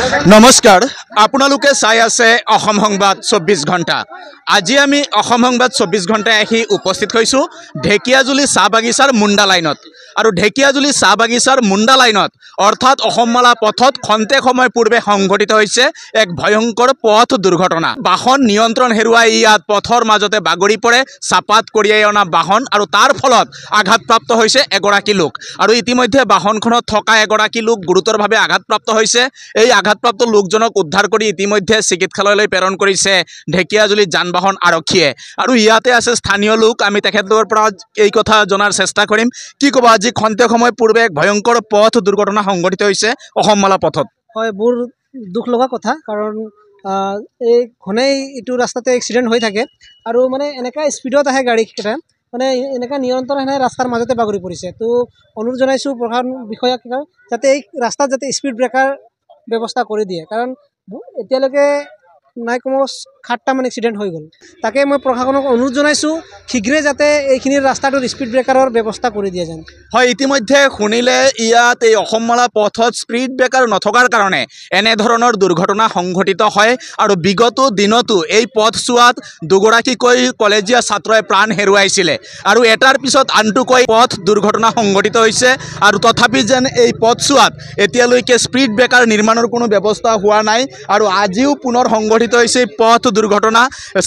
নমস্কাৰ আপোনালোকে চাই আছে অসম সংবাদ 24 ঘণ্টা। আজি আমি অসম সংবাদ 24 ঘণ্টায় আহি উপস্থিত হৈছোঁ ঢেকিয়াজুলি চাহ বাগিচাৰ মুণ্ডা লাইনত। আৰু ঢেকিয়াজুলি চাহ বাগিচাৰ মুণ্ডা লাইনত অৰ্থাৎ অসমমালা পথত খন্তেক সময় পূৰ্বে সংঘটিত হৈছে এক ভয়ংকৰ পথ দুৰ্ঘটনা। বাহন নিয়ন্ত্ৰণ হেৰুৱাই ইয়াত পথৰ মাজতে বাগৰি পৰে চাপাত কঢ়িয়াই অনা বাহন আৰু তাৰ ফলত আঘাতপ্ৰাপ্ত হৈছে এগৰাকী লোক। আৰু ইতিমধ্যে বাহনখনত থকা এগৰাকী লোক গুৰুতৰভাৱে আঘাতপ্ৰাপ্ত হৈছে। এই আঘাতপ্ৰাপ্ত লোকজনক উদ্ধাৰ কৰি ইতিমধ্যে চিকিৎসালয়লৈ প্ৰেৰণ কৰিছে ঢেকিয়াজুলি যান বাহন আৰক্ষীয়ে। আৰু ইয়াতে আছে স্থানীয় লোক, আমি তেখেতলোকৰ পৰা এই কথা জনাৰ চেষ্টা কৰিম। কি ক'ব, আজি খন্তেক সময় পূৰ্বে এক ভয়ংকৰ পথ দুৰ্ঘটনা সংঘটিত হৈছে অসমমালা পথত। হয়, বৰ দুখ লগা কথা, কাৰণ এই ঘনেই এইটো ৰাস্তাতে এক্সিডেণ্ট হৈ থাকে আৰু মানে এনেকুৱা স্পীডত আহে গাড়ীকেইটা, মানে এনেকুৱা নিয়ন্ত্ৰণে ৰাস্তাৰ মাজতে বাগৰি পৰিছে। তো অনুৰোধ জনাইছোঁ প্ৰশাসন বিষয়াক যাতে এই ৰাস্তাত যাতে স্পীড ব্ৰেকাৰ ব্যৱস্থা কৰি দিয়ে, কাৰণ এতিয়ালৈকে নাই কমেও 7টামান এক্সিডেণ্ট হৈ গ'ল। তাকে মই প্ৰশাসনক অনুৰোধ জনাইছোঁ শীঘ্ৰে যাতে এইখিনি ৰাস্তাটোত স্পীড ব্ৰেকাৰৰ ব্যৱস্থা কৰি দিয়ে যেন। হয়, ইতিমধ্যে শুনিলে ইয়াত এই অসমমালা পথত স্পীড ব্ৰেকাৰ নথকাৰ কাৰণে এনেধৰণৰ দুৰ্ঘটনা সংঘটিত হয়। আৰু বিগত দিনতো এই পথছোৱাত দুগৰাকীকৈ কলেজীয়া ছাত্ৰই প্ৰাণ হেৰুৱাইছিলে আৰু এটাৰ পিছত আনটোকৈ পথ দুৰ্ঘটনা সংঘটিত হৈছে। আৰু তথাপি যেন এই পথছোৱাত এতিয়ালৈকে স্পীড ব্ৰেকাৰ নিৰ্মাণৰ কোনো ব্যৱস্থা হোৱা নাই। আৰু আজিও পুনৰ সংঘটিত হৈছে পথ দুৰ্ঘটনা।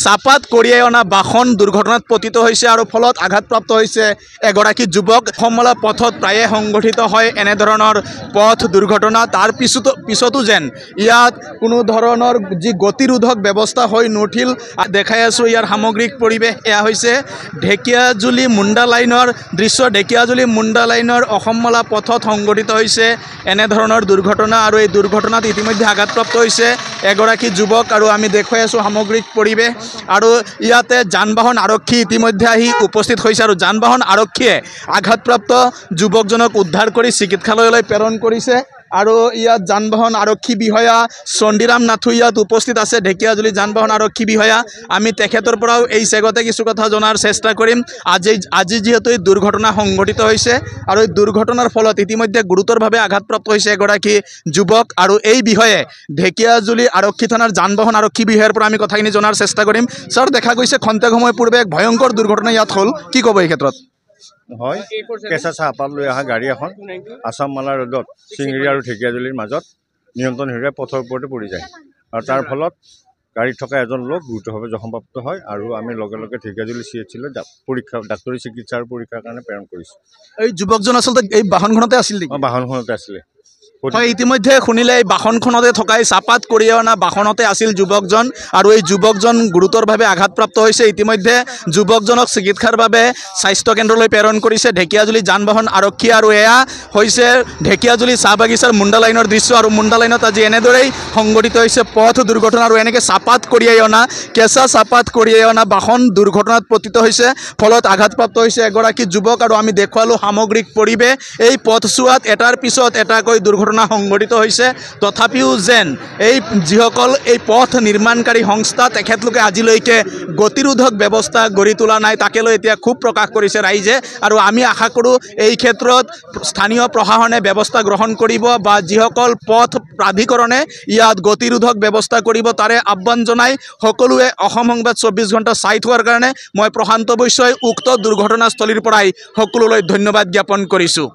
চাপাত কঢ়িয়াই অনা বাহন দুৰ্ঘটনাত পতিত হৈছে আৰু ফলত আঘাতপ্ৰাপ্ত হৈছে এগৰাকী যুৱক। অসমমালা পথত প্ৰায়ে সংঘটিত হয় এনেধৰণৰ পথ দুৰ্ঘটনা। তাৰ পিছতো যেন ইয়াত কোনো ধৰণৰ যি গতিৰোধক ব্যৱস্থা হৈ নুঠিল। দেখাই আছোঁ ইয়াৰ সামগ্ৰিক পৰিৱেশ। এয়া হৈছে ঢেকিয়াজুলি মুণ্ডা লাইনৰ দৃশ্য। ঢেকিয়াজুলি মুণ্ডা লাইনৰ অসমমালা পথত সংঘটিত হৈছে এনেধৰণৰ দুৰ্ঘটনা আৰু এই দুৰ্ঘটনাত ইতিমধ্যে আঘাতপ্ৰাপ্ত হৈছে এগৰাকী যুৱক। আৰু আমি দেখুৱাই আছোঁ সামগ্ৰিক পৰিৱেশ। আৰু ইয়াতে যান বাহন আৰক্ষী ইতিমধ্যে আহি উপস্থিত হৈছে আৰু যান বাহন আৰক্ষীয়ে আঘাতপ্ৰাপ্ত যুৱকজনক উদ্ধাৰ কৰি চিকিৎসালয়লৈ প্ৰেৰণ কৰিছে। আৰু ইয়াত যান বাহন আৰক্ষী বিষয়া চণ্ডীৰাম নাথু ইয়াত উপস্থিত আছে, ঢেকিয়াজুলি যান বাহন আৰক্ষী বিষয়া। আমি তেখেতৰ পৰাও এই চেগতে কিছু কথা জনাৰ চেষ্টা কৰিম। আজি যিহেতু এই দুৰ্ঘটনা সংঘটিত হৈছে আৰু এই দুৰ্ঘটনাৰ ফলত ইতিমধ্যে গুৰুতৰভাৱে আঘাতপ্ৰাপ্ত হৈছে এগৰাকী যুৱক। আৰু এই বিষয়ে ঢেকিয়াজুলি আৰক্ষী থানাৰ যান বাহন আৰক্ষী বিষয়াৰ পৰা আমি কথাখিনি জনাৰ চেষ্টা কৰিম। ছাৰ, দেখা গৈছে খন্তেক সময় পূৰ্বে এক ভয়ংকৰ দুৰ্ঘটনা ইয়াত হ'ল, কি ক'ব এই ক্ষেত্ৰত? হয়, কেঁচা চাহপাত লৈ অহা গাড়ী এখন আছামমালা ৰোডত চিঙৰি আৰু ঢেকিয়াজুলিৰ মাজত নিয়ন্ত্ৰণ হেৰুৱাই পথৰ ওপৰতে পৰি যায় আৰু তাৰ ফলত গাড়ীত থকা এজন লোক গুৰুতৰভাৱে জখমপ্ৰাপ্ত হয়। আৰু আমি লগে লগে ঢেকিয়াজুলি CHCলৈ ডাক্তৰী চিকিৎসা আৰু পৰীক্ষাৰ কাৰণে প্ৰেৰণ কৰিছোঁ। এই যুৱকজন আচলতে এই বাহনখনতে আছিল নেকি? বাহনখনতে আছিলে। হয়, ইতিমধ্যে শুনিলে এই বাহনখনতে থকা এই চাপাত কঢ়িয়াই অনা বাহনতে আছিল যুৱকজন আৰু এই যুৱকজন গুৰুতৰভাৱে আঘাতপ্ৰাপ্ত হৈছে। ইতিমধ্যে যুৱকজনক চিকিৎসাৰ বাবে স্বাস্থ্যকেন্দ্ৰলৈ প্ৰেৰণ কৰিছে ঢেকিয়াজুলি যান বাহন আৰক্ষী। আৰু এয়া হৈছে ঢেকিয়াজুলি চাহ বাগিচাৰ মুণ্ডা লাইনৰ দৃশ্য। আৰু মুণ্ডা লাইনত আজি এনেদৰেই সংঘটিত হৈছে পথ দুৰ্ঘটনা। আৰু এনেকৈ চাপাত কঢ়িয়াই অনা কেঁচা চাপাত কঢ়িয়াই অনা বাহন দুৰ্ঘটনাত পতিত হৈছে, ফলত আঘাতপ্ৰাপ্ত হৈছে এগৰাকী যুৱক। আৰু আমি দেখুৱালোঁ সামগ্ৰিক পৰিৱেশ। এই পথছোৱাত এটাৰ পিছত এটাকৈ দুৰ্ঘটনা সংঘটিত হৈছে। তথাপিও যেন এই যিসকল এই পথ নিৰ্মাণকাৰী সংস্থা তেখেতলোকে আজিলৈকে গতিৰোধক ব্যৱস্থা গঢ়ি তোলা নাই, তাকে লৈ এতিয়া ক্ষোভ প্ৰকাশ কৰিছে ৰাইজে। আৰু আমি আশা কৰোঁ এই ক্ষেত্ৰত স্থানীয় প্ৰশাসনে ব্যৱস্থা গ্ৰহণ কৰিব বা যিসকল পথ প্ৰাধিকৰণে ইয়াত গতিৰোধক ব্যৱস্থা কৰিব তাৰে আহ্বান জনাই সকলোৱে অসম সংবাদ 24 ঘণ্টা চাই থোৱাৰ কাৰণে মই প্ৰশান্ত বৈশ্যই উক্ত দুৰ্ঘটনাস্থলীৰ পৰাই সকলোলৈ ধন্যবাদ জ্ঞাপন কৰিছোঁ।